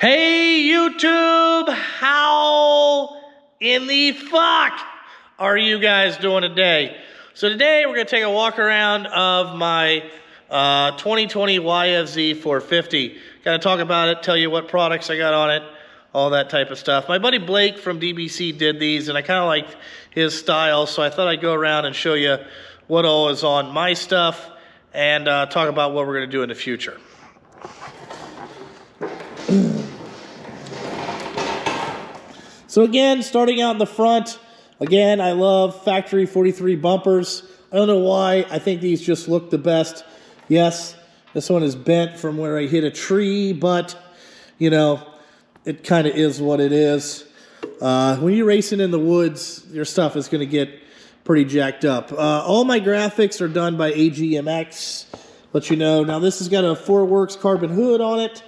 Hey YouTube, how in the fuck are you guys doing today? So today we're going to take a walk around of my 2020 YFZ 450. Got to talk about it, tell you what products I got on it, all that type of stuff. My buddy Blake from DBC did these and I kind of liked his style, so I thought I'd go around and show you what all is on my stuff and talk about what we're going to do in the future. So again, starting out in the front, again, I love factory 43 bumpers. I don't know why, I think these just look the best. Yes, this one is bent from where I hit a tree, but, you know, it kind of is what it is. When you're racing in the woods, your stuff is going to get pretty jacked up. All my graphics are done by AGMX, let you know. Now this has got a 4Works carbon hood on it.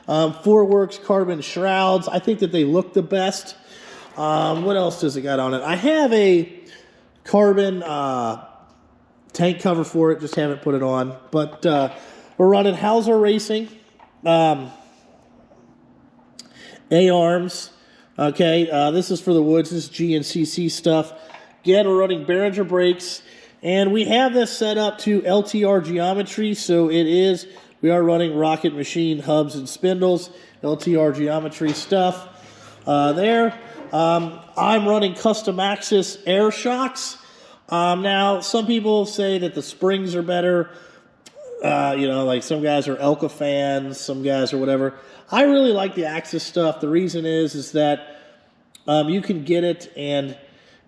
4Works carbon shrouds. I think that they look the best. What else does it got on it? I have a carbon tank cover for it, just haven't put it on. But we're running Hauser Racing A-arms. Okay, this is for the woods. This is GNCC stuff. Again, we're running Behringer brakes. And we have this set up to LTR geometry, so we are running Rocket Machine hubs and spindles, LTR geometry stuff there. I'm running custom axis air shocks. Now, some people say that the springs are better. You know, like some guys are Elka fans, some guys are whatever. I really like the axis stuff. The reason is that you can get it, and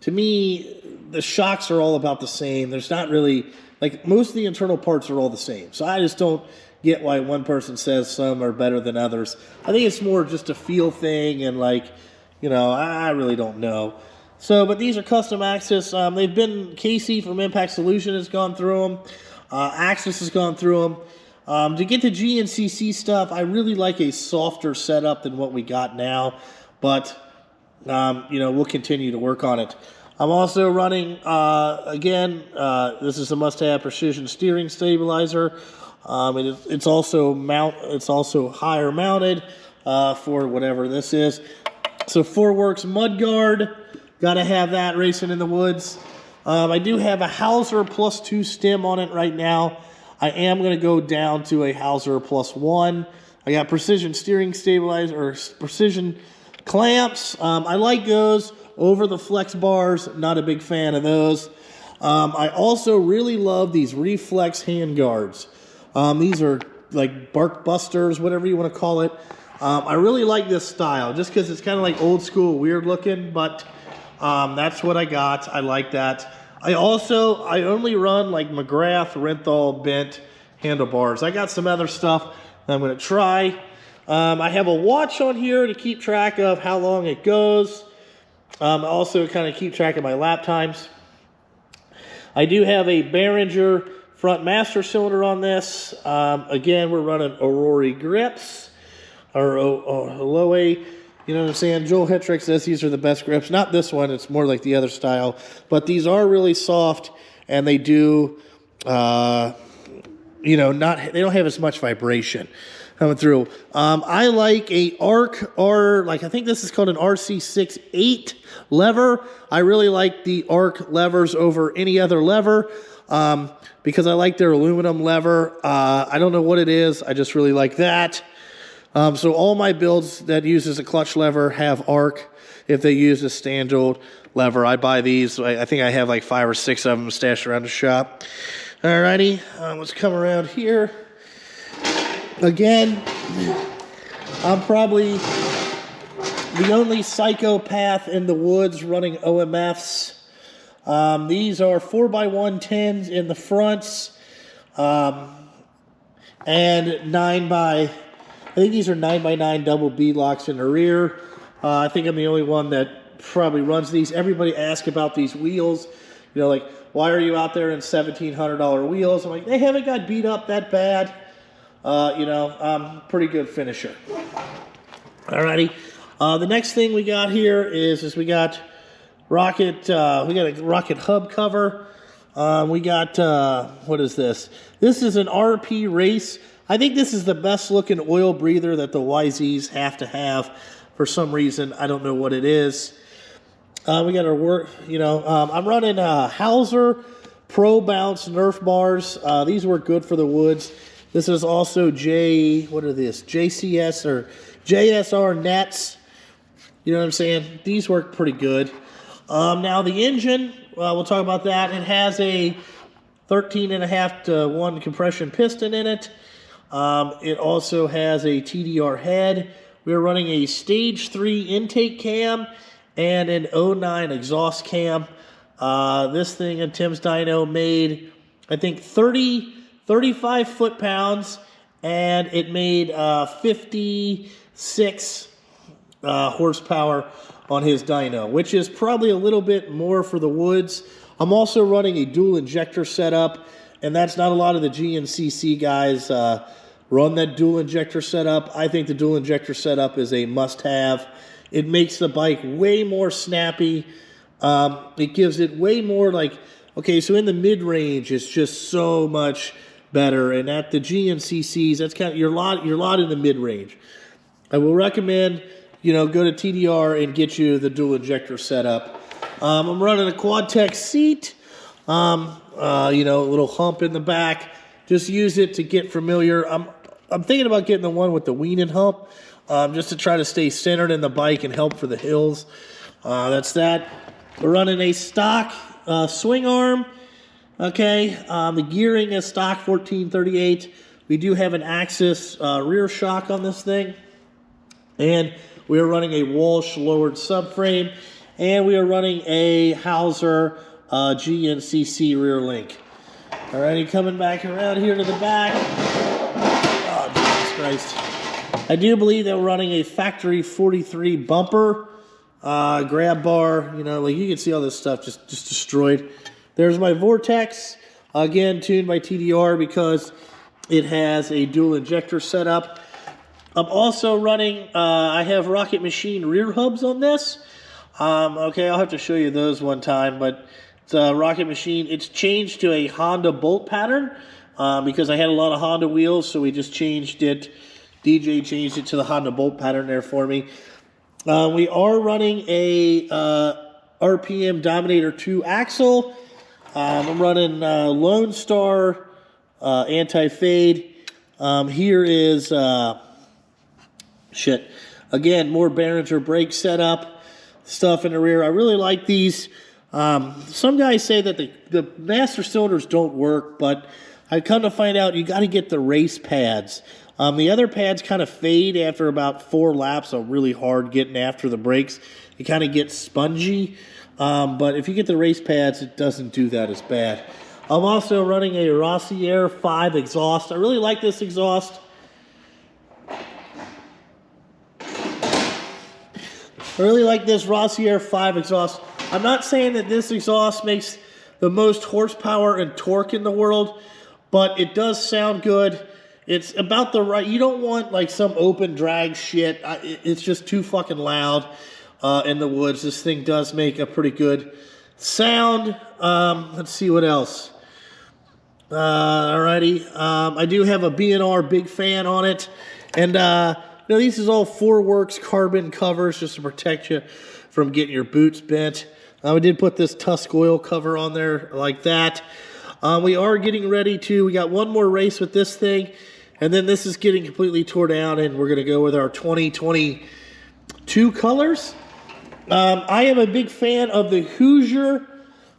to me, the shocks are all about the same. There's not really, like, most of the internal parts are all the same. So I just don't get why one person says some are better than others. I think it's more just a feel thing, and like, you know, I really don't know. So, but these are custom axis. They've been, Casey from Impact Solution has gone through them. Axis has gone through them. To get the GNCC stuff, I really like a softer setup than what we got now. But, you know, we'll continue to work on it. I'm also running, again, this is a must-have precision steering stabilizer. It's also higher mounted for whatever this is. So 4Works mudguard, got to have that racing in the woods. I do have a Hauser +2 stem on it right now. I am going to go down to a Hauser +1. I got precision steering stabilizer, or precision clamps. I like those over the flex bars. Not a big fan of those. I also really love these Reflex hand guards. These are like bark busters, whatever you want to call it. I really like this style just because it's kind of like old school, weird looking, but that's what I got. I like that. I only run like McGrath Renthal bent handlebars. I got some other stuff that I'm going to try. I have a watch on here to keep track of how long it goes. Also kind of keep track of my lap times. I do have a Behringer front master cylinder on this. Again, we're running Aurora grips, or Loe, you know what I'm saying? Joel Hetrick says these are the best grips. Not this one, it's more like the other style. But these are really soft, and they do, you know, they don't have as much vibration coming through. I like a I think this is called an RC68 lever. I really like the ARC levers over any other lever. Because I like their aluminum lever. I don't know what it is. I just really like that. So all my builds that uses a clutch lever have ARC. If they use a standard lever, I buy these. I think I have like 5 or 6 of them stashed around the shop. Alrighty, let's come around here. Again, I'm probably the only psychopath in the woods running OMFs. These are 4x110s in the fronts, and I think these are 9x9 double bead locks in the rear. I think I'm the only one that probably runs these. Everybody asks about these wheels. You know, like, why are you out there in $1,700 wheels? I'm like, they haven't got beat up that bad. You know, pretty good finisher. Alrighty. The next thing we got here is we got Rocket, we got a Rocket hub cover. We got, what is this? This is an RP race. I think this is the best looking oil breather that the YZs have to have for some reason. I don't know what it is. We got our work, I'm running Hauser Pro Bounce Nerf Bars. These work good for the woods. This is also JCS or JSR nets. You know what I'm saying? These work pretty good. Now the engine, we'll talk about that. It has a 13.5 to 1 compression piston in it. It also has a TDR head. We're running a stage 3 intake cam and an 09 exhaust cam. This thing in Tim's dyno made, I think, 35 foot-pounds, and it made 56 horsepower on his dyno, which is probably a little bit more for the woods. I'm also running a dual injector setup, and that's not a lot of the GNCC guys run that dual injector setup. I think the dual injector setup is a must-have. It makes the bike way more snappy. It gives it way more okay, so in the mid-range, it's just so much better. And at the GNCCs, that's kind of your lot in the mid-range. I will recommend, go to TDR and get you the dual injector setup. I'm running a Quad-Tech seat, a little hump in the back. Just use it to get familiar. I'm thinking about getting the one with the weaning hump, just to try to stay centered in the bike and help for the hills. That's that. We're running a stock swing arm. Okay, the gearing is stock 1438. We do have an Axis rear shock on this thing. And we are running a Walsh lowered subframe. And we are running a Hauser GNCC rear link. Alrighty, coming back around here to the back. Oh, Jesus Christ. I do believe that we're running a factory 43 bumper, grab bar, you can see all this stuff just destroyed. There's my Vortex, again tuned by TDR because it has a dual injector setup. I'm also running, I have Rocket Machine rear hubs on this. Okay, I'll have to show you those one time, but it's a Rocket Machine. It's changed to a Honda bolt pattern because I had a lot of Honda wheels, so we just changed it. DJ changed it to the Honda bolt pattern there for me. We are running a RPM Dominator 2 axle. I'm running Lone Star anti-fade. Here is again, more Behringer brake setup stuff in the rear. I really like these. Some guys say that the master cylinders don't work, but I come to find out you got to get the race pads. The other pads kind of fade after about 4 laps of really hard getting after the brakes. It kind of gets spongy. But if you get the race pads, it doesn't do that as bad. I'm also running a Rossier 5 exhaust. I really like this exhaust. I really like this Rossier 5 exhaust. I'm not saying that this exhaust makes the most horsepower and torque in the world, but it does sound good. It's about the right, you don't want like some open drag shit. It's just too fucking loud in the woods. This thing does make a pretty good sound. Let's see what else. Alrighty. I do have a B&R big fan on it. And, these is all 4Works carbon covers just to protect you from getting your boots bent. We did put this Tusk oil cover on there like that. We are getting ready we got one more race with this thing. And then this is getting completely tore down, and we're going to go with our 2022 colors. I am a big fan of the Hoosier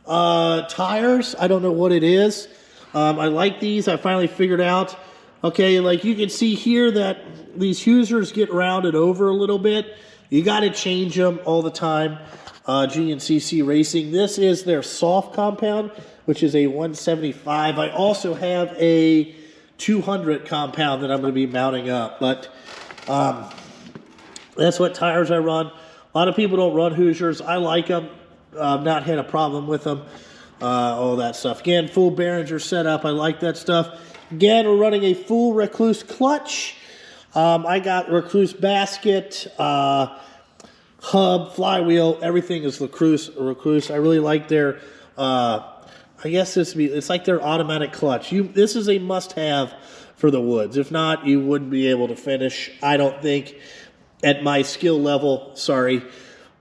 tires. I don't know what it is. I like these. I finally figured out. Okay, like you can see here that these Hoosiers get rounded over a little bit. You got to change them all the time. GNCC Racing. This is their soft compound, which is a 175. I also have a 200 compound that I'm going to be mounting up, but that's what tires I run. A lot of people don't run Hoosiers. I like them. I've not had a problem with them. All that stuff. Again, full Behringer setup. I like that stuff. Again, we're running a full Recluse clutch. I got Recluse basket, hub, flywheel. Everything is Recluse. I really like their I guess it's like their automatic clutch. This is a must-have for the woods. If not, you wouldn't be able to finish, I don't think, at my skill level. Sorry.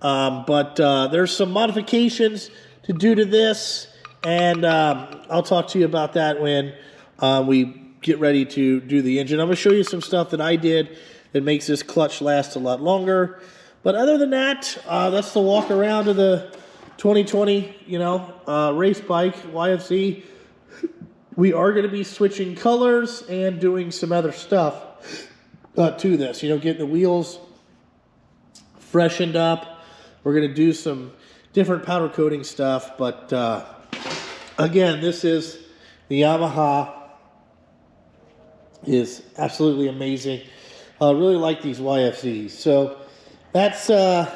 But there's some modifications to do to this, and I'll talk to you about that when we get ready to do the engine. I'm going to show you some stuff that I did that makes this clutch last a lot longer. But other than that, that's the walk around of the 2020, race bike, YFZ. We are going to be switching colors and doing some other stuff to this. Getting the wheels freshened up. We're going to do some different powder coating stuff. But again, this is the Yamaha. Is absolutely amazing. I really like these YFZs. So that's that.